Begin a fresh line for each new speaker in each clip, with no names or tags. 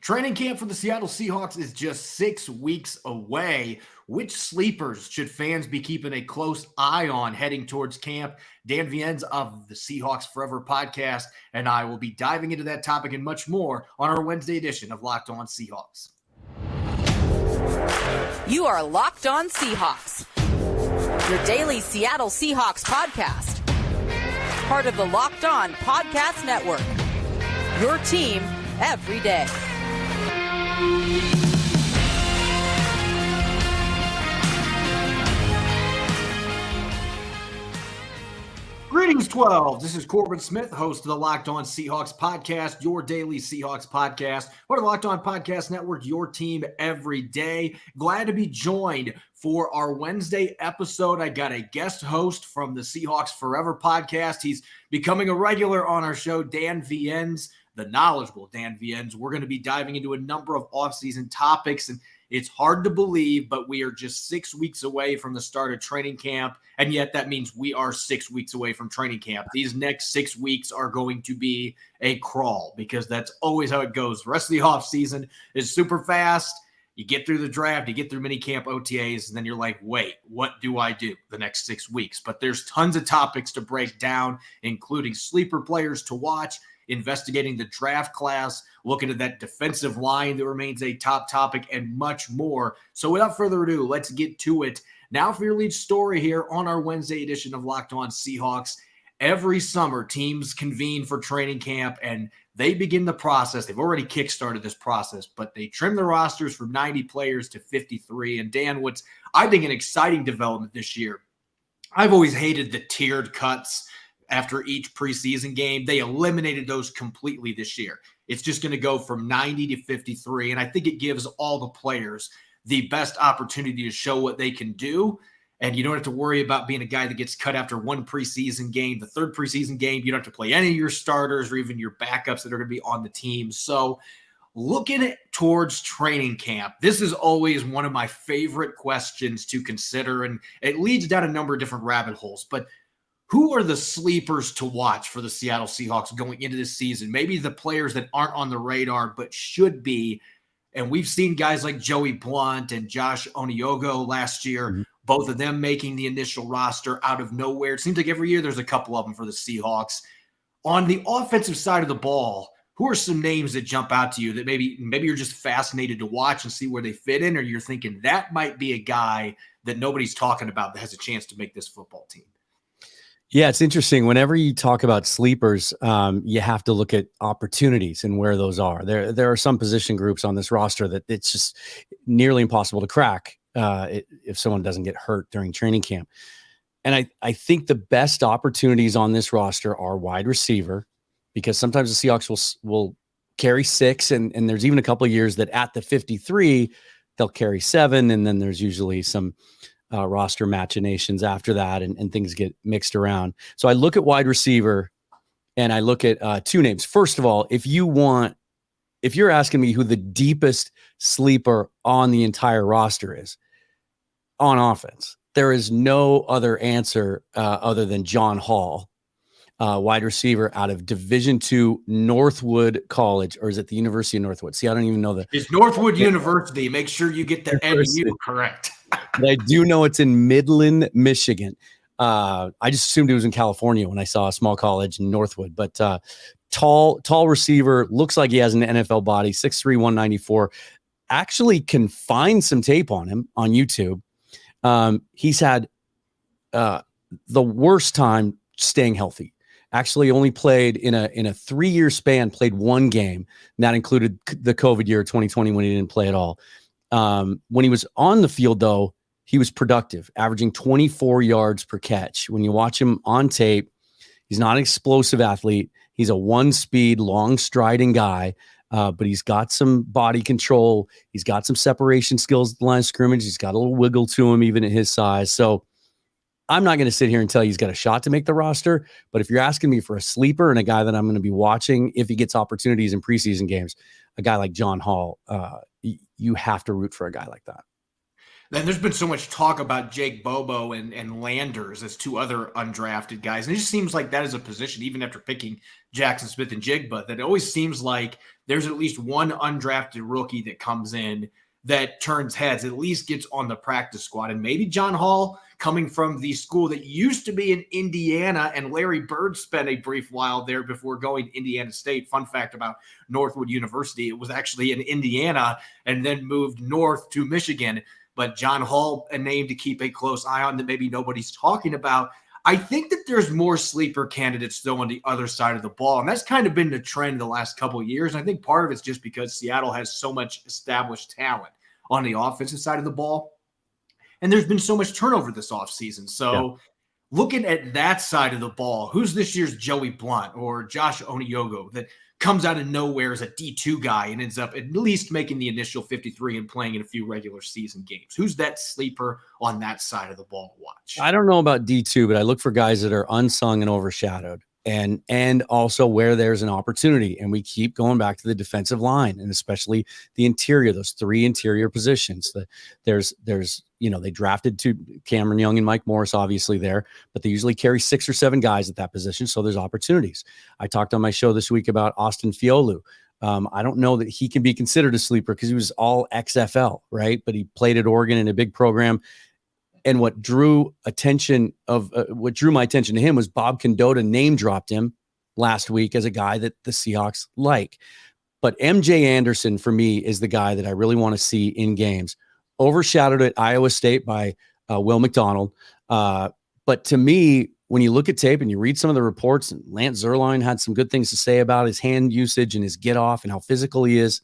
Training camp for the Seattle Seahawks is just 6 weeks away. Which sleepers should fans be keeping a close eye on heading towards camp? Dan Viens of the Seahawks Forever podcast and I will be diving into that topic and much more on our Wednesday edition of Locked On Seahawks.
You are Locked On Seahawks, your daily Seattle Seahawks podcast. Part of the Locked On Podcast Network, your team every day.
Greetings, 12. This is Corbin Smith, host of the Locked On Seahawks podcast, your daily Seahawks podcast, part of the Locked On Podcast Network, your team every day. Glad to be joined for our Wednesday episode. I got a guest host from the Seahawks Forever podcast. He's becoming a regular on our show, Dan Viens, the knowledgeable Dan Viens. We're going to be diving into a number of offseason topics, and it's hard to believe, but we are just 6 weeks away from the start of training camp, and yet that means we are 6 weeks away from training camp. These next 6 weeks are going to be a crawl because that's always how it goes. The rest of the offseason is super fast. You get through the draft, you get through minicamp OTAs, and then you're like, wait, what do I do the next 6 weeks? But there's tons of topics to break down, including sleeper players to watch, investigating the draft class, looking at that defensive line that remains a top topic, and much more. So without further ado, let's get to it. Now for your lead story here on our Wednesday edition of Locked On Seahawks. Every summer, teams convene for training camp, and they begin the process. They've already kickstarted this process, but they trim the rosters from 90 players to 53. And Dan, what's, I think, an exciting development this year, I've always hated the tiered cuts after each preseason game. They eliminated those completely this year. It's just going to go from 90 to 53, and I think it gives all the players the best opportunity to show what they can do, and you don't have to worry about being a guy that gets cut after one preseason game. The third preseason game, you don't have to play any of your starters or even your backups that are going to be on the team. So looking towards training camp, this is always one of my favorite questions to consider, and it leads down a number of different rabbit holes, but who are the sleepers to watch for the Seattle Seahawks going into this season? Maybe the players that aren't on the radar but should be. And we've seen guys like Joey Blount and Josh Oniogo last year, both of them making the initial roster out of nowhere. It seems like every year there's a couple of them for the Seahawks. On the offensive side of the ball, who are some names that jump out to you that maybe you're just fascinated to watch and see where they fit in, or you're thinking that might be a guy that nobody's talking about that has a chance to make this football team?
Yeah, it's interesting. Whenever you talk about sleepers, you have to look at opportunities and where those are. There are some position groups on this roster that it's just nearly impossible to crack if someone doesn't get hurt during training camp. And I think the best opportunities on this roster are wide receiver, because sometimes the Seahawks will carry 6, and there's even a couple of years that at the 53, they'll carry 7, and then there's usually some roster machinations after that, and things get mixed around. So I look at wide receiver, and I look at 2 names. First of all, if you're asking me who the deepest sleeper on the entire roster is on offense, there is no other answer other than John Hall, wide receiver out of Division II Northwood College, or is it the University of Northwood? See, I don't even know that.
It's Northwood University. Make sure you get the NU correct.
But I do know it's in Midland, Michigan. I just assumed it was in California when I saw a small college in Northwood. But tall receiver, looks like he has an NFL body, 6'3", 194. Actually can find some tape on him on YouTube. He's had the worst time staying healthy. Actually only played in a 3-year span, played 1 game. And that included the COVID year, 2020, when he didn't play at all. When he was on the field, though, he was productive, averaging 24 yards per catch. When you watch him on tape, he's not an explosive athlete. He's a 1-speed, long striding guy, but he's got some body control. He's got some separation skills at the line of scrimmage. He's got a little wiggle to him, even at his size. So I'm not going to sit here and tell you he's got a shot to make the roster, but if you're asking me for a sleeper and a guy that I'm going to be watching if he gets opportunities in preseason games, a guy like John Hall, you have to root for a guy like that.
Then there's been so much talk about Jake Bobo and Landers as two other undrafted guys. And it just seems like that is a position, even after picking Jackson Smith and Jigba, that it always seems like there's at least one undrafted rookie that comes in that turns heads, at least gets on the practice squad. And maybe John Hall, coming from the school that used to be in Indiana, and Larry Bird spent a brief while there before going to Indiana State. Fun fact about Northwood University, it was actually in Indiana and then moved north to Michigan. But John Hall, a name to keep a close eye on that maybe nobody's talking about. I think that there's more sleeper candidates though on the other side of the ball. And that's kind of been the trend the last couple of years. And I think part of it's just because Seattle has so much established talent on the offensive side of the ball. And there's been so much turnover this offseason. So looking at that side of the ball, who's this year's Joey Blount or Josh Oniogo that comes out of nowhere as a D2 guy and ends up at least making the initial 53 and playing in a few regular season games? Who's that sleeper on that side of the ball to watch?
I don't know about D2, but I look for guys that are unsung and overshadowed, and also where there's an opportunity. And we keep going back to the defensive line, and especially the interior, those three interior positions. There's they drafted to Cameron Young and Mike Morris, obviously there, but they usually carry 6 or 7 guys at that position. So there's opportunities. I talked on my show this week about Austin Fiolu. I don't know that he can be considered a sleeper because he was all XFL, right? But he played at Oregon in a big program. And what drew my attention to him was Bob Condotta name dropped him last week as a guy that the Seahawks like. But MJ Anderson for me is the guy that I really want to see in games. Overshadowed at Iowa State by Will McDonald. But to me, when you look at tape and you read some of the reports, and Lance Zierlein had some good things to say about his hand usage and his get off and how physical he is.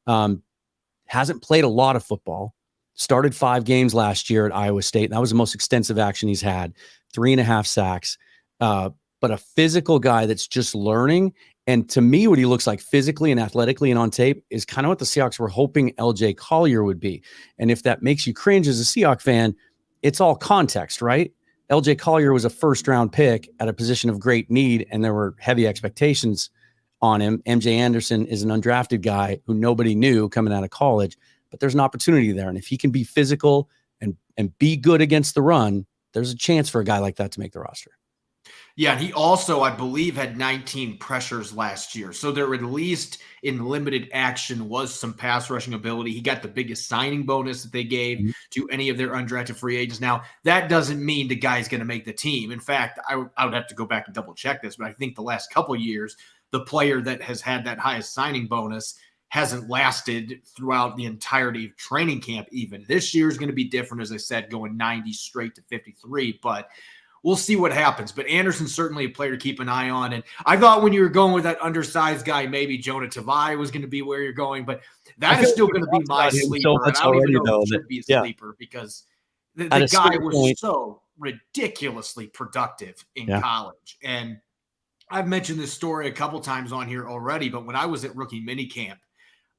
Hasn't played a lot of football. Started 5 games last year at Iowa State. And that was the most extensive action he's had. 3.5 sacks. But a physical guy that's just learning. And to me, what he looks like physically and athletically and on tape is kind of what the Seahawks were hoping LJ Collier would be. And if that makes you cringe as a Seahawks fan, it's all context, right? LJ Collier was a first-round pick at a position of great need, and there were heavy expectations on him. MJ Anderson is an undrafted guy who nobody knew coming out of college. But there's an opportunity there. And if he can be physical and be good against the run, there's a chance for a guy like that to make the roster.
Yeah, and he also, I believe, had 19 pressures last year. So there, at least in limited action, was some pass rushing ability. He got the biggest signing bonus that they gave to any of their undrafted free agents. Now, that doesn't mean the guy's going to make the team. In fact, I would have to go back and double check this, but I think the last couple of years, the player that has had that highest signing bonus hasn't lasted throughout the entirety of training camp even. This year is going to be different, as I said, going 90 straight to 53, but we'll see what happens. But Anderson's certainly a player to keep an eye on. And I thought when you were going with that undersized guy, maybe Jonah Tavai was going to be where you're going, but that is still going to be my sleeper.
So
and I don't even know if it should be a sleeper because the guy was so ridiculously productive in college. And I've mentioned this story a couple times on here already, but when I was at rookie minicamp,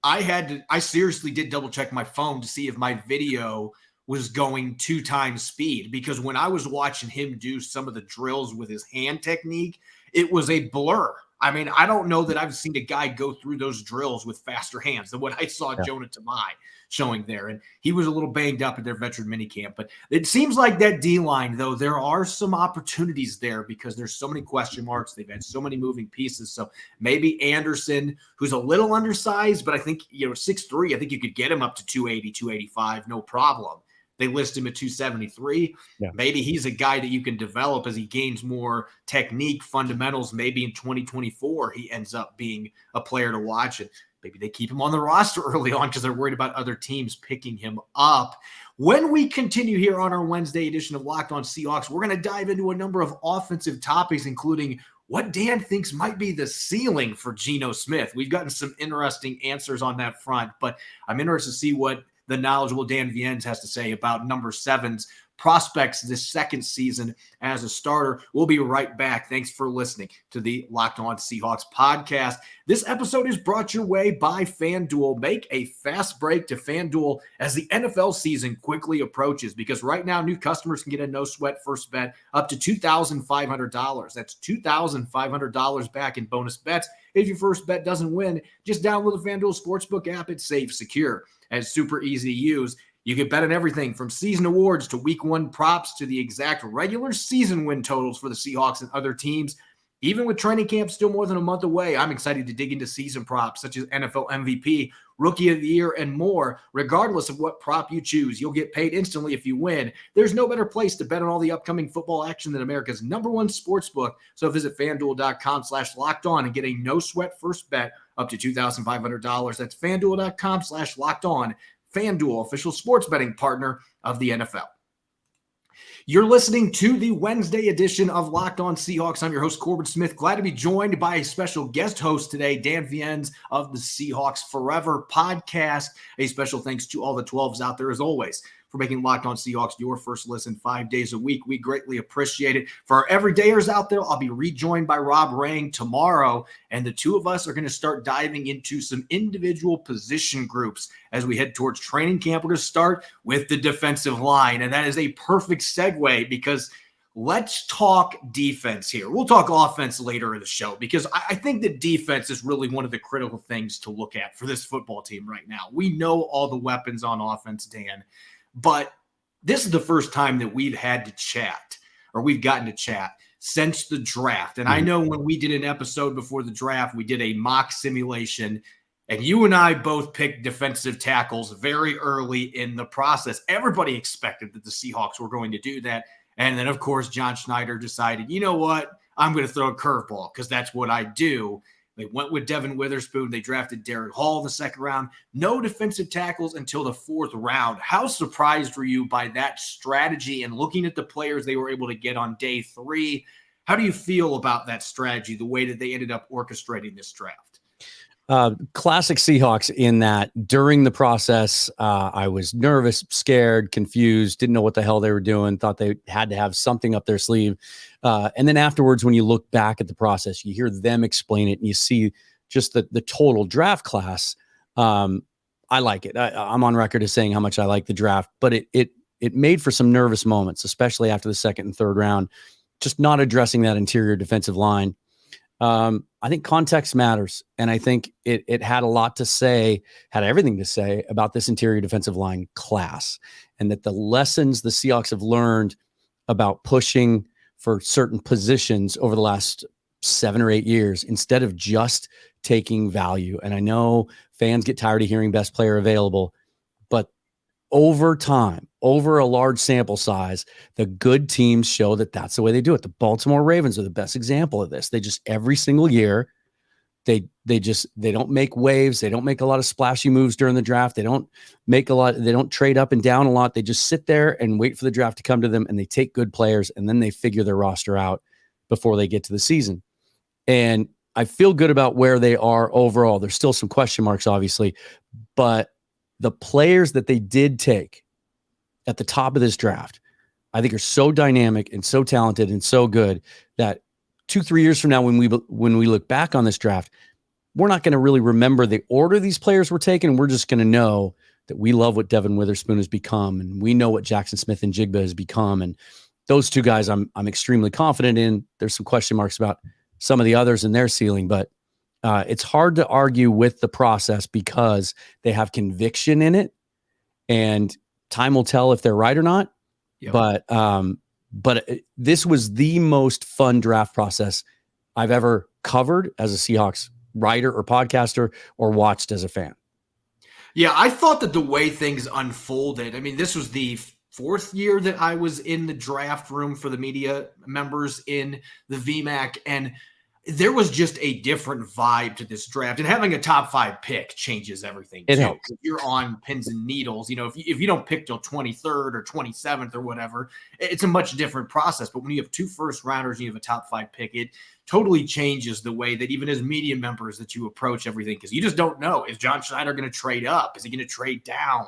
I seriously did double check my phone to see if my video was going 2 times speed, because when I was watching him do some of the drills with his hand technique, it was a blur. I mean, I don't know that I've seen a guy go through those drills with faster hands than what I saw Jonah Tavai showing there. And he was a little banged up at their veteran minicamp. But it seems like that D-line, though, there are some opportunities there because there's so many question marks. They've had so many moving pieces. So maybe Anderson, who's a little undersized, but I think, 6'3", I think you could get him up to 280, 285, no problem. They list him at 273. Yeah. Maybe he's a guy that you can develop as he gains more technique, fundamentals. Maybe in 2024, he ends up being a player to watch. And maybe they keep him on the roster early on because they're worried about other teams picking him up. When we continue here on our Wednesday edition of Locked On Seahawks, we're going to dive into a number of offensive topics, including what Dan thinks might be the ceiling for Geno Smith. We've gotten some interesting answers on that front, but I'm interested to see what the knowledgeable Dan Viens has to say about number 7's prospects this second season as a starter. We'll be right back. Thanks for listening to the Locked On Seahawks podcast. This episode is brought your way by FanDuel. Make a fast break to FanDuel as the NFL season quickly approaches, because right now new customers can get a no-sweat first bet up to $2,500. That's $2,500 back in bonus bets. If your first bet doesn't win, just download the FanDuel Sportsbook app. It's safe, secure, and super easy to use. You can bet on everything from season awards to week one props to the exact regular season win totals for the Seahawks and other teams. Even with training camp still more than a month away, I'm excited to dig into season props such as NFL MVP, Rookie of the Year, and more. Regardless of what prop you choose, you'll get paid instantly if you win. There's no better place to bet on all the upcoming football action than America's #1 sportsbook. So visit FanDuel.com/lockedon and get a no-sweat first bet up to $2,500. That's FanDuel.com/lockedon. FanDuel, official sports betting partner of the NFL. You're listening to the Wednesday edition of Locked On Seahawks. I'm your host, Corbin Smith. Glad to be joined by a special guest host today, Dan Viens of the Seahawks Forever podcast. A special thanks to all the 12s out there, as always, for making Locked On Seahawks your first listen 5 days a week. We greatly appreciate it. For our everydayers out there, I'll be rejoined by Rob Rang tomorrow, and the two of us are going to start diving into some individual position groups as we head towards training camp. We're going to start with the defensive line, and that is a perfect segue because let's talk defense here. We'll talk offense later in the show because I think that defense is really one of the critical things to look at for this football team right now. We know all the weapons on offense, Dan, but this is the first time that we've had to chat or we've gotten to chat since the draft. And I know when we did an episode before the draft, we did a mock simulation and you and I both picked defensive tackles very early in the process. Everybody expected that the Seahawks were going to do that. And then, of course, John Schneider decided, you know what? I'm going to throw a curveball because that's what I do. They went with Devin Witherspoon. They drafted Derek Hall in the second round. No defensive tackles until the fourth round. How surprised were you by that strategy and looking at the players they were able to get on day 3? How do you feel about that strategy, the way that they ended up orchestrating this draft?
Classic Seahawks in that during the process, I was nervous, scared, confused, didn't know what the hell they were doing, thought they had to have something up their sleeve. And then afterwards, when you look back at the process, you hear them explain it and you see just the total draft class. I like it. I'm on record as saying how much I like the draft, but it made for some nervous moments, especially after the second and third round, just not addressing that interior defensive line. I think context matters. And I think it had a lot to say, had everything to say about this interior defensive line class, and that the lessons the Seahawks have learned about pushing for certain positions over the last 7 or 8 years, instead of just taking value. And I know fans get tired of hearing best player available, but over time, over a large sample size, the good teams show that that's the way they do it. The Baltimore Ravens are the best example of this. They just every single year, they don't make waves. They don't make a lot of splashy moves during the draft. They don't trade up and down a lot. They just sit there and wait for the draft to come to them, and they take good players, and then they figure their roster out before they get to the season. And I feel good about where they are overall. There's still some question marks, obviously, but the players that they did take at the top of this draft, I think are so dynamic and so talented and so good that 2-3 years from now, when we look back on this draft, we're not going to really remember the order these players were taken. We're just going to know that we love what Devin Witherspoon has become, and we know what Jackson Smith and Jigba has become. And those two guys I'm extremely confident in. There's some question marks about some of the others in their ceiling, but it's hard to argue with the process because they have conviction in it, and time will tell if they're right or not. Yep. But this was the most fun draft process I've ever covered as a Seahawks writer or podcaster or watched as a fan.
Yeah, I thought that the way things unfolded, I mean, this was the 4th year that I was in the draft room for the media members in the VMAC, and there was just a different vibe to this draft, and having a top 5 pick changes everything.
It helps.
If you're on pins and needles, if you don't pick till 23rd or 27th or whatever, it's a much different process. But when you have 2 first rounders and you have a top 5 pick, it totally changes the way that even as media members that you approach everything, because you just don't know. Is John Schneider going to trade up? Is he going to trade down?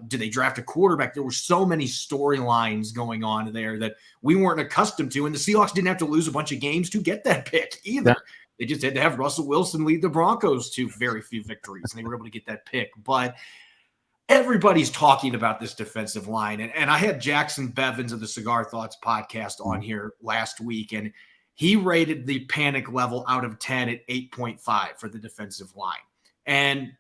Did they draft a quarterback? There were so many storylines going on there that we weren't accustomed to, and the Seahawks didn't have to lose a bunch of games to get that pick either. Yeah. They just had to have Russell Wilson lead the Broncos to very few victories, and they were able to get that pick. But everybody's talking about this defensive line, and I had Jackson Bevins of the Cigar Thoughts podcast on here last week, and he rated the panic level out of 10 at 8.5 for the defensive line. And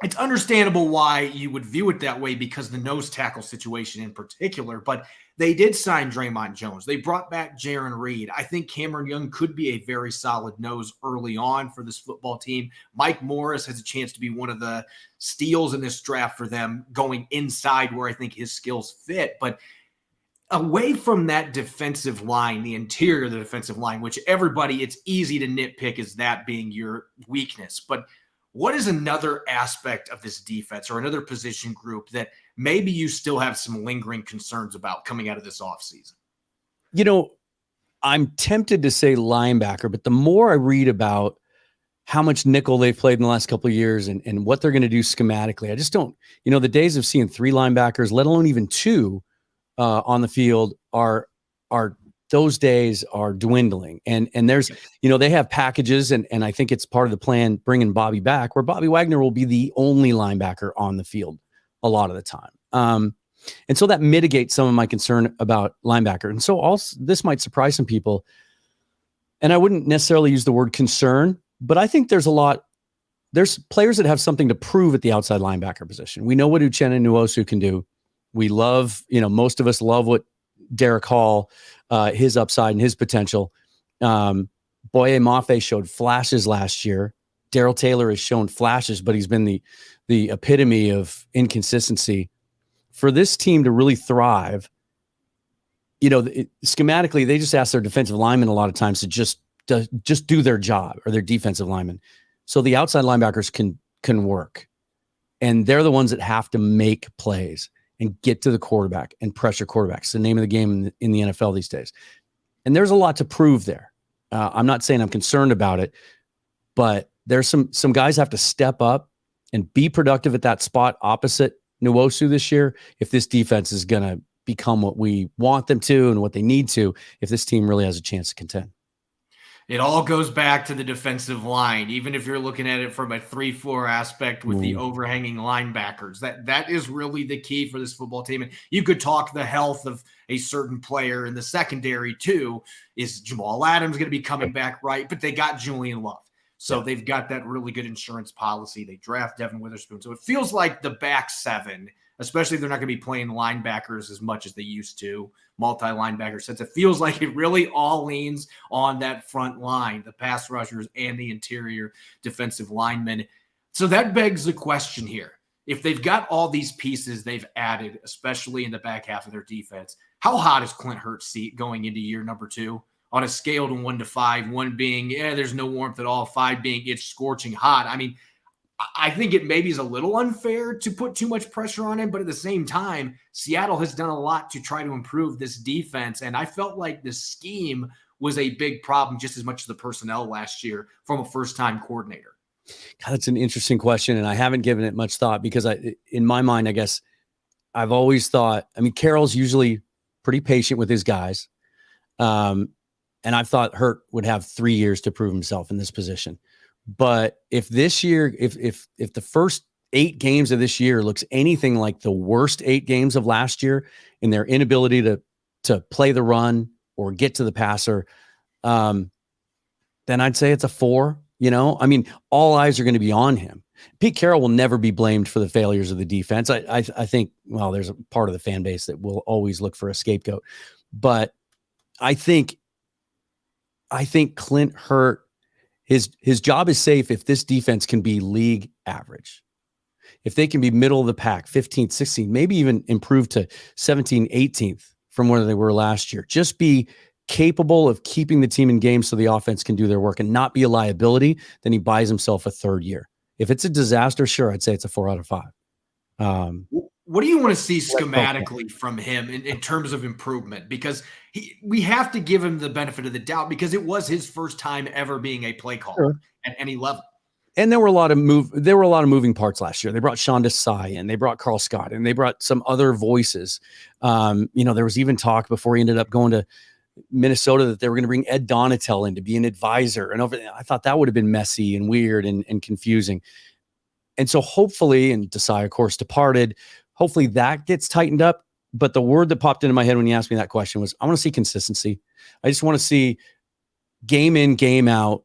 it's understandable why you would view it that way because the nose tackle situation in particular, but they did sign Draymond Jones. They brought back Jaron Reed. I think Cameron Young could be a very solid nose early on for this football team. Mike Morris has a chance to be one of the steals in this draft for them going inside where I think his skills fit. But away from that defensive line, the interior of the defensive line, which everybody, it's easy to nitpick as that being your weakness. But what is another aspect of this defense or another position group that maybe you still have some lingering concerns about coming out of this offseason?
You know, I'm tempted to say linebacker, but the more I read about how much nickel they've played in the last couple of years and what they're going to do schematically, I just don't, the days of seeing 3 linebackers, let alone even 2 on the field are those days are dwindling. And there's, they have packages and I think it's part of the plan bringing Bobby back where Bobby Wagner will be the only linebacker on the field a lot of the time. And so that mitigates some of my concern about linebacker. And so also this might surprise some people. And I wouldn't necessarily use the word concern, but I think there's players that have something to prove at the outside linebacker position. We know what Uchenna Nwosu can do. We love, most of us love what Derek Hall, his upside and his potential. Boye Mafe showed flashes last year. Darrell Taylor has shown flashes, but he's been the epitome of inconsistency. For this team to really thrive, schematically, they just ask their defensive linemen a lot of times to just do their job, or their defensive linemen. So the outside linebackers can work. And they're the ones that have to make plays and get to the quarterback and pressure quarterbacks. It's the name of the game in the NFL these days. And there's a lot to prove there. I'm not saying I'm concerned about it, but there's some guys have to step up and be productive at that spot opposite Nwosu this year if this defense is going to become what we want them to and what they need to, if this team really has a chance to contend.
It all goes back to the defensive line, even if you're looking at it from a 3-4 aspect with the overhanging linebackers. That is really the key for this football team. And you could talk the health of a certain player in the secondary too. Is Jamal Adams going to be coming back, right? But they got Julian Love. So they've got that really good insurance policy. They draft Devin Witherspoon. So it feels like the back 7, especially if they're not going to be playing linebackers as much as they used to, multi-linebacker sets. It feels like it really all leans on that front line, the pass rushers and the interior defensive linemen. So that begs the question here. If they've got all these pieces they've added, especially in the back half of their defense, how hot is Clint Hurtt's seat going into year number 2? On a scale to 1 to 5, 1 being, there's no warmth at all, 5 being it's scorching hot. I mean, I think it maybe is a little unfair to put too much pressure on him, but at the same time, Seattle has done a lot to try to improve this defense, and I felt like the scheme was a big problem just as much as the personnel last year from a first-time coordinator.
God, that's an interesting question, and I haven't given it much thought because in my mind, I guess I've always thought, Carroll's usually pretty patient with his guys, and I thought Hurt would have 3 years to prove himself in this position. But if this year, if the first 8 games of this year looks anything like the worst 8 games of last year in their inability to play the run or get to the passer, then I'd say it's a 4. All eyes are going to be on him. Pete Carroll will never be blamed for the failures of the defense. I think, there's a part of the fan base that will always look for a scapegoat. But I think Clint Hurt, his job is safe if this defense can be league average. If they can be middle of the pack, 15th, 16th, maybe even improve to 17th, 18th from where they were last year. Just be capable of keeping the team in games so the offense can do their work and not be a liability, then he buys himself a 3rd year. If it's a disaster, sure, I'd say it's a 4 out of 5.
What do you want to see schematically from him in terms of improvement? Because we have to give him the benefit of the doubt because it was his first time ever being a play caller at any level.
And there were a lot of moving parts last year. They brought Sean Desai in, they brought Carl Scott, and they brought some other voices. There was even talk before he ended up going to Minnesota that they were going to bring Ed Donatel in to be an advisor. And I thought that would have been messy and weird and confusing. And so hopefully, and Desai, of course, departed, hopefully that gets tightened up. But the word that popped into my head when you asked me that question was, I want to see consistency. I just want to see game in, game out,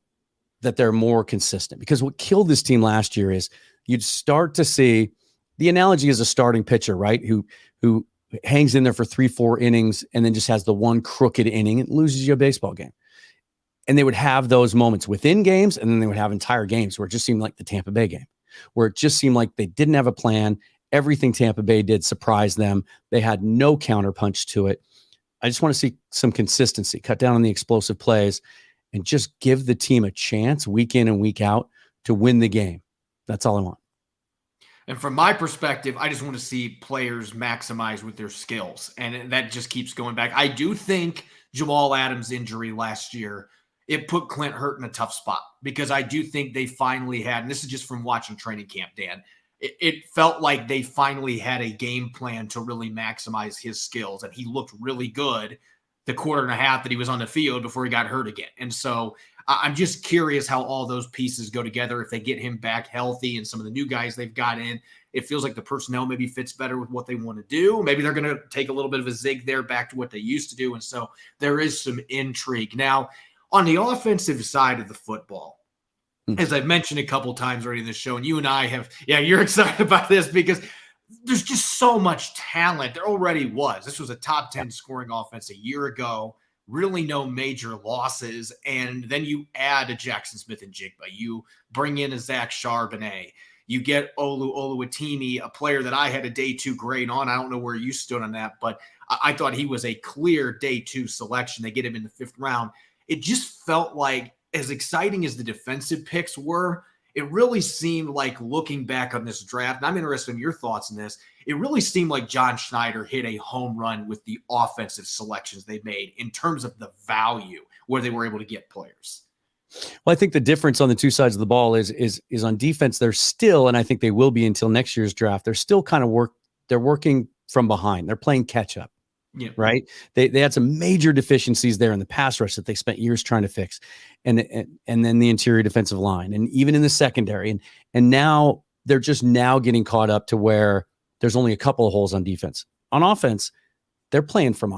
that they're more consistent. Because what killed this team last year is you'd start to see the analogy is a starting pitcher, right? Who hangs in there for 3-4 innings and then just has the one crooked inning and loses you a baseball game. And they would have those moments within games, and then they would have entire games where it just seemed like the Tampa Bay game, where it just seemed like they didn't have a plan. Everything Tampa Bay did surprised them. They had no counterpunch to it. I just want to see some consistency, cut down on the explosive plays, and just give the team a chance week in and week out to win the game. That's all I want.
And from my perspective, I just want to see players maximize with their skills. And that just keeps going back. I do think Jamal Adams' injury last year, it put Clint Hurt in a tough spot, because I do think they finally had, and this is just from watching training camp, Dan, it felt like they finally had a game plan to really maximize his skills. And he looked really good the quarter and a half that he was on the field before he got hurt again. And so I'm just curious how all those pieces go together. If they get him back healthy and some of the new guys they've got in, it feels like the personnel maybe fits better with what they want to do. Maybe they're going to take a little bit of a zig there back to what they used to do. And so there is some intrigue. Now, on the offensive side of the football, as I've mentioned a couple times already in this show, and you and I have, you're excited about this because there's just so much talent. There already was. This was a top 10 scoring offense a year ago. Really no major losses. And then you add a Jackson Smith and Jigba. You bring in a Zach Charbonnet. You get Olu Oluwatimi, a player that I had a day 2 grade on. I don't know where you stood on that, but I thought he was a clear day 2 selection. They get him in the 5th round. It just felt like, as exciting as the defensive picks were, it really seemed like, looking back on this draft, and I'm interested in your thoughts on this, it really seemed like John Schneider hit a home run with the offensive selections they made in terms of the value where they were able to get players.
Well, I think the difference on the two sides of the ball is on defense. They're still, and I think they will be until next year's draft, they're still kind of they're working from behind. They're playing catch up. Yeah. Right. They had some major deficiencies there in the pass rush that they spent years trying to fix. And then the interior defensive line, and even in the secondary. And now they're just now getting caught up to where there's only a couple of holes on defense. On offense, they're playing from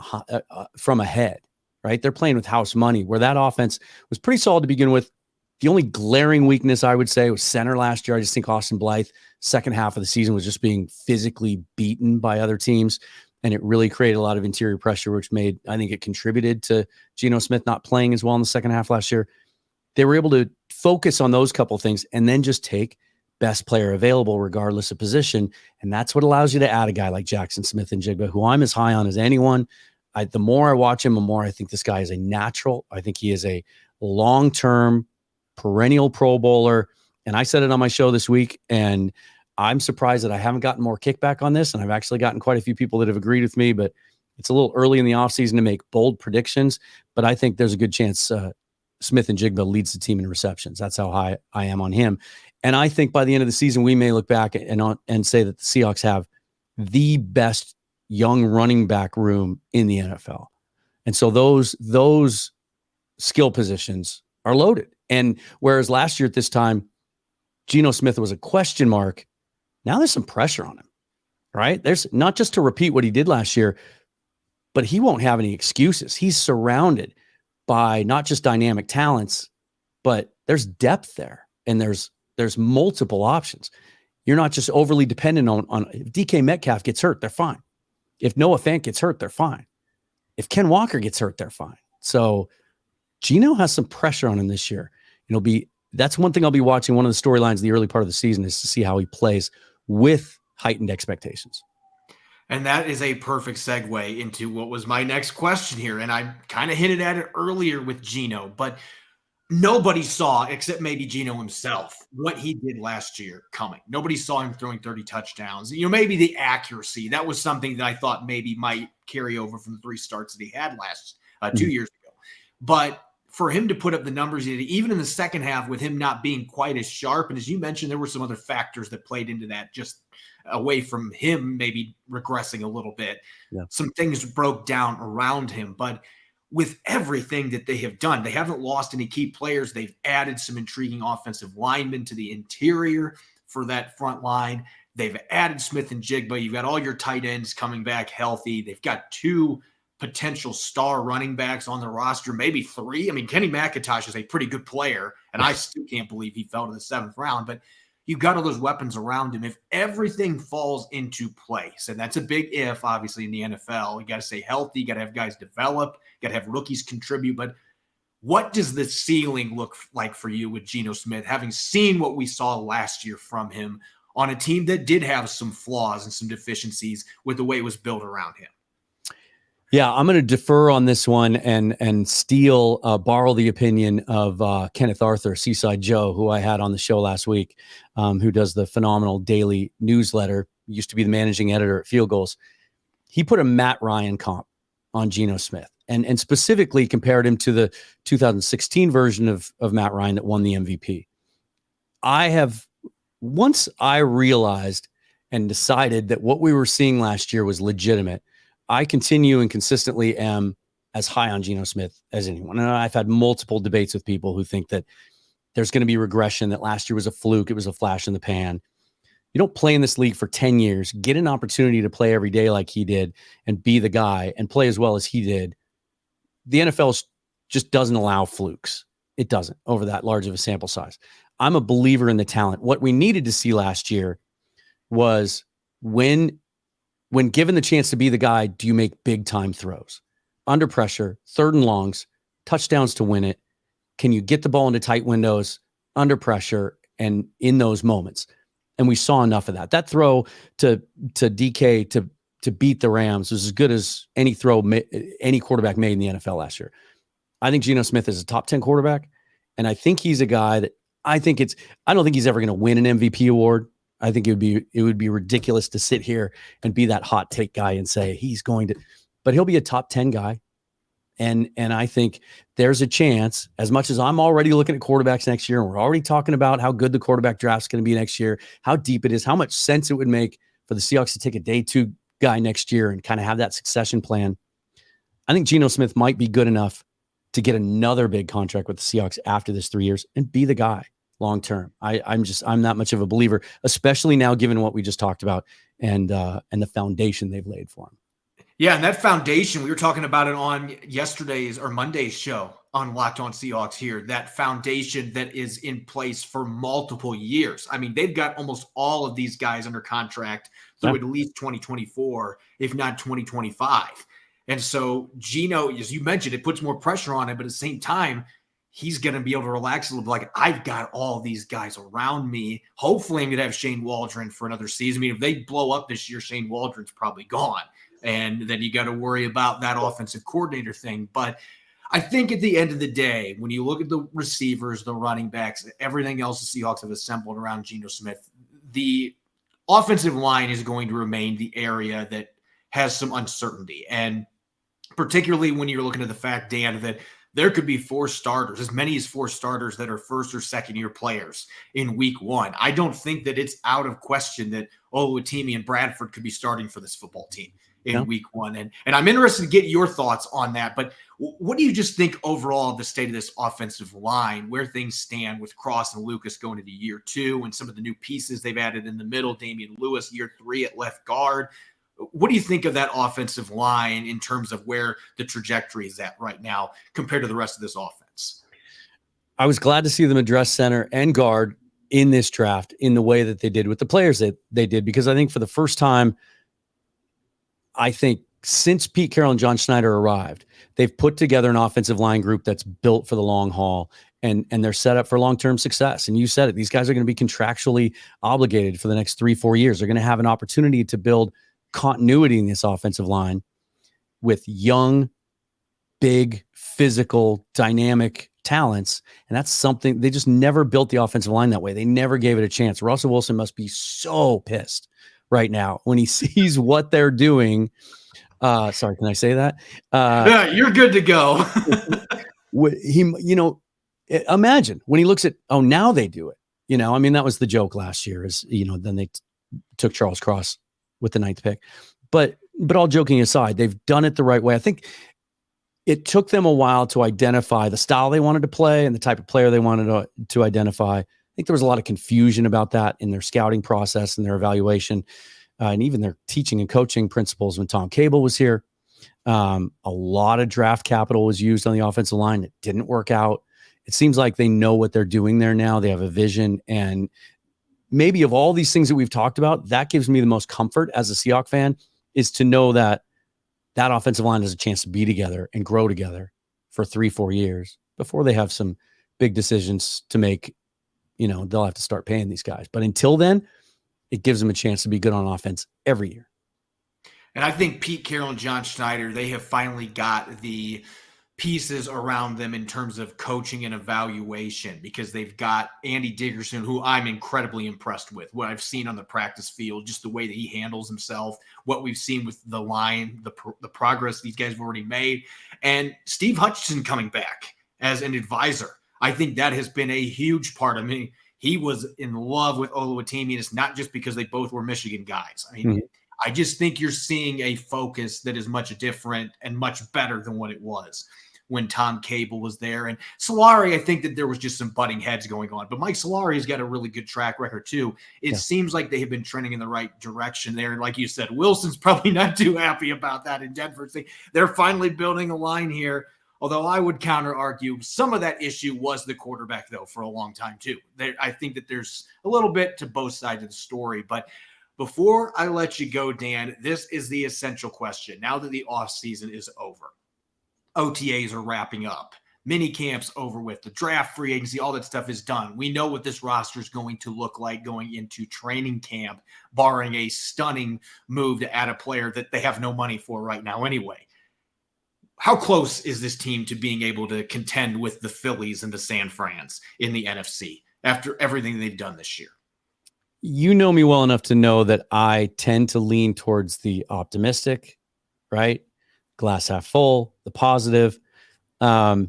ahead, right? They're playing with house money, where that offense was pretty solid to begin with. The only glaring weakness, I would say, was center last year. I just think Austin Blythe, second half of the season, was just being physically beaten by other teams. And it really created a lot of interior pressure, which I think it contributed to Geno Smith not playing as well in the second half last year. They were able to focus on those couple of things and then just take best player available regardless of position. And that's what allows you to add a guy like Jackson Smith and Jigba, who I'm as high on as anyone. The more I watch him, the more I think this guy is a natural. I think he is a long-term, perennial Pro Bowler. And I said it on my show this week, and I'm surprised that I haven't gotten more kickback on this, and I've actually gotten quite a few people that have agreed with me, but it's a little early in the offseason to make bold predictions. But I think there's a good chance Smith and Jigba leads the team in receptions. That's how high I am on him. And I think by the end of the season, we may look back and say that the Seahawks have the best young running back room in the NFL. And so those skill positions are loaded. And whereas last year at this time, Geno Smith was a question mark, now there's some pressure on him, right? There's not just to repeat what he did last year, but he won't have any excuses. He's surrounded by not just dynamic talents, but there's depth there, and there's multiple options. You're not just overly dependent on if DK Metcalf gets hurt, they're fine. If Noah Fant gets hurt, they're fine. If Ken Walker gets hurt, they're fine. So Geno has some pressure on him this year. That's one thing I'll be watching. One of the storylines the early part of the season is to see how he plays with heightened expectations.
And that is a perfect segue into what was my next question here. And I kind of hinted at it earlier with Geno, but nobody saw, except maybe Geno himself, what he did last year coming. Nobody saw him throwing 30 touchdowns. Maybe the accuracy, that was something that I thought maybe might carry over from the 3 starts that he had last 2 years ago. But for him to put up the numbers he did, even in the second half, with him not being quite as sharp, and as you mentioned, there were some other factors that played into that, just away from him maybe regressing a little bit. Yeah. Some things broke down around him. But with everything that they have done, they haven't lost any key players. They've added some intriguing offensive linemen to the interior for that front line. They've added Smith and Jigba. You've got all your tight ends coming back healthy. They've got 2 potential star running backs on the roster, maybe 3. I mean, Kenny McIntosh is a pretty good player, and I still can't believe he fell to the 7th round. But you've got all those weapons around him. If everything falls into place, and that's a big if, obviously, in the NFL, you got to stay healthy, you got to have guys develop, you got to have rookies contribute. But what does the ceiling look like for you with Geno Smith, having seen what we saw last year from him on a team that did have some flaws and some deficiencies with the way it was built around him?
Yeah, I'm going to defer on this one and borrow the opinion of Kenneth Arthur, Seaside Joe, who I had on the show last week, who does the phenomenal daily newsletter, used to be the managing editor at Field Goals. He put a Matt Ryan comp on Geno Smith and specifically compared him to the 2016 version of Matt Ryan that won the MVP. Once I realized and decided that what we were seeing last year was legitimate, I continue and consistently am as high on Geno Smith as anyone. And I've had multiple debates with people who think that there's going to be regression, that last year was a fluke, it was a flash in the pan. You don't play in this league for 10 years, get an opportunity to play every day like he did and be the guy and play as well as he did. The NFL just doesn't allow flukes. It doesn't over that large of a sample size. I'm a believer in the talent. What we needed to see last year was when given the chance to be the guy, do you make big time throws under pressure, 3rd and longs, touchdowns to win it? Can you get the ball into tight windows under pressure and in those moments? And we saw enough of that. That throw to DK to beat the Rams was as good as any throw any quarterback made in the NFL last year. I think Geno Smith is a top 10 quarterback. And I think he's a guy that I don't think he's ever going to win an MVP award. I think it would be ridiculous to sit here and be that hot take guy and say he's going to, but he'll be a top 10 guy. And I think there's a chance, as much as I'm already looking at quarterbacks next year, and we're already talking about how good the quarterback draft is going to be next year, how deep it is, how much sense it would make for the Seahawks to take a day 2 guy next year and kind of have that succession plan. I think Geno Smith might be good enough to get another big contract with the Seahawks after this 3 years and be the guy long term. I'm that much of a believer, especially now given what we just talked about and the foundation they've laid for him.
Yeah, and that foundation, we were talking about it on yesterday's or Monday's show on Locked On Seahawks here, that foundation that is in place for multiple years. I mean, they've got almost all of these guys under contract through at least 2024, if not 2025. And so Geno, as you mentioned, it puts more pressure on him, but at the same time, he's going to be able to relax a little bit. Like, I've got all these guys around me. Hopefully I'm going to have Shane Waldron for another season. I mean, if they blow up this year, Shane Waldron's probably gone. And then you got to worry about that offensive coordinator thing. But I think at the end of the day, when you look at the receivers, the running backs, everything else the Seahawks have assembled around Geno Smith, the offensive line is going to remain the area that has some uncertainty. And particularly when you're looking at the fact, Dan, that there could be 4 starters, as many as 4 starters that are 1st or 2nd year players in week 1. I don't think that it's out of question that Oluwatimi and Bradford could be starting for this football team in week 1. And I'm interested to get your thoughts on that. But what do you just think overall of the state of this offensive line, where things stand with Cross and Lucas going into year 2 and some of the new pieces they've added in the middle, Damian Lewis, year 3 at left guard? What do you think of that offensive line in terms of where the trajectory is at right now compared to the rest of this offense?
I was glad to see them address center and guard in this draft in the way that they did with the players that they did, because I think for the first time, since Pete Carroll and John Schneider arrived, they've put together an offensive line group that's built for the long haul, and they're set up for long-term success. And you said it, these guys are going to be contractually obligated for the next 3-4 years. They're going to have an opportunity to build continuity in this offensive line with young, big, physical, dynamic talents. And that's something they just never built the offensive line that way. They never gave it a chance. Russell Wilson must be so pissed right now when he sees what they're doing. Sorry, can I say that?
Yeah, you're good to go.
Imagine when he looks at, now they do it. I mean, that was the joke last year is, then they took Charles Cross with the 9th pick. But all joking aside, they've done it the right way. I think it took them a while to identify the style they wanted to play and the type of player they wanted to identify. I think there was a lot of confusion about that in their scouting process and their evaluation, and even their teaching and coaching principles when Tom Cable was here. A lot of draft capital was used on the offensive line. It didn't work out. It seems like they know what they're doing there now. They have a vision, and maybe of all these things that we've talked about, that gives me the most comfort as a Seahawks fan, is to know that that offensive line has a chance to be together and grow together for 3-4 years before they have some big decisions to make. They'll have to start paying these guys. But until then, it gives them a chance to be good on offense every year.
And I think Pete Carroll and John Schneider, they have finally got the pieces around them in terms of coaching and evaluation, because they've got Andy Dickerson, who I'm incredibly impressed with, what I've seen on the practice field, just the way that he handles himself, what we've seen with the line, the progress these guys have already made, and Steve Hutchinson coming back as an advisor. I think that has been a huge part of me. He was in love with Oluwatimi, and it's not just because they both were Michigan guys. I mean, I just think you're seeing a focus that is much different and much better than what it was when Tom Cable was there. And Solari, I think that there was just some butting heads going on. But Mike Solari has got a really good track record too. It seems like they have been trending in the right direction there. And like you said, Wilson's probably not too happy about that in Denver. They're finally building a line here. Although I would counter argue some of that issue was the quarterback, though, for a long time too. I think that there's a little bit to both sides of the story. But before I let you go, Dan, this is the essential question. Now that the offseason is over, OTAs are wrapping up, mini camps over with, the draft, free agency, all that stuff is done. We know what this roster is going to look like going into training camp, barring a stunning move to add a player that they have no money for right now anyway. How close is this team to being able to contend with the Phillies and the San Frans in the NFC after everything they've done this year?
You know me well enough to know that I tend to lean towards the optimistic, right? Glass half full, the positive. I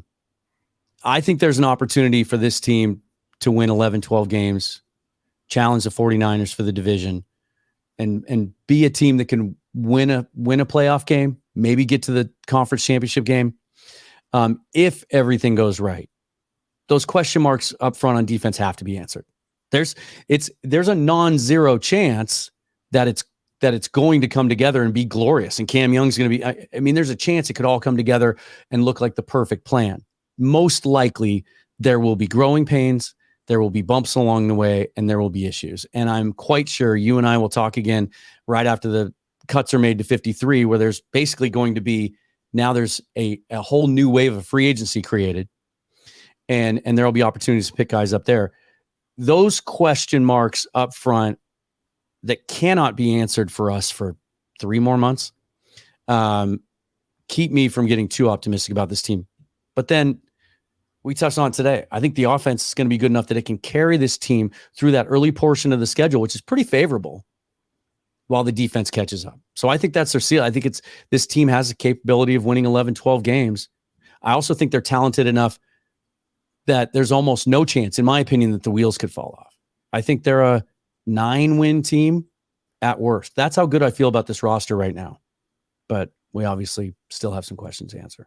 think there's an opportunity for this team to win 11, 12 games, challenge the 49ers for the division, and be a team that can win a playoff game, maybe get to the conference championship game. If everything goes right, those question marks up front on defense have to be answered. There's a non-zero chance that it's going to come together and be glorious. And Cam Young's going to be, I mean, there's a chance it could all come together and look like the perfect plan. Most likely there will be growing pains, there will be bumps along the way, and there will be issues. And I'm quite sure you and I will talk again right after the cuts are made to 53, where there's basically going to be, now there's a whole new wave of free agency created. And there'll be opportunities to pick guys up there. Those question marks up front that cannot be answered for us for 3 more months keep me from getting too optimistic about this team. But then we touched on it today. I think the offense is going to be good enough that it can carry this team through that early portion of the schedule, which is pretty favorable, while the defense catches up. So I think that's their seal. I think this team has the capability of winning 11, 12 games. I also think they're talented enough that there's almost no chance, in my opinion, that the wheels could fall off. I think they're a 9-win team at worst. That's how good I feel about this roster right now. But we obviously still have some questions to answer.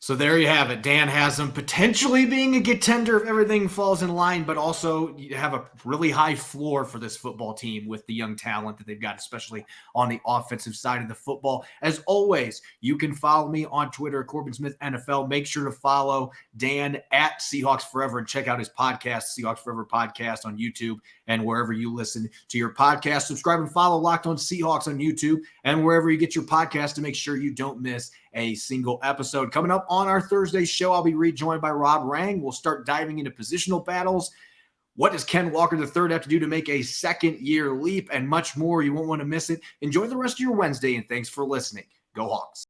So there you have it. Dan has them potentially being a contender if everything falls in line, but also you have a really high floor for this football team with the young talent that they've got, especially on the offensive side of the football. As always, you can follow me on Twitter, Corbin Smith NFL. Make sure to follow Dan at Seahawks Forever and check out his podcast, Seahawks Forever Podcast, on YouTube and wherever you listen to your podcast. Subscribe and follow Locked On Seahawks on YouTube and wherever you get your podcast to make sure you don't miss a single episode. Coming up on our Thursday show, I'll be rejoined by Rob Rang. We'll start diving into positional battles. What does Ken Walker III have to do to make a second-year leap, and much more. You won't want to miss it. Enjoy the rest of your Wednesday, and thanks for listening. Go Hawks.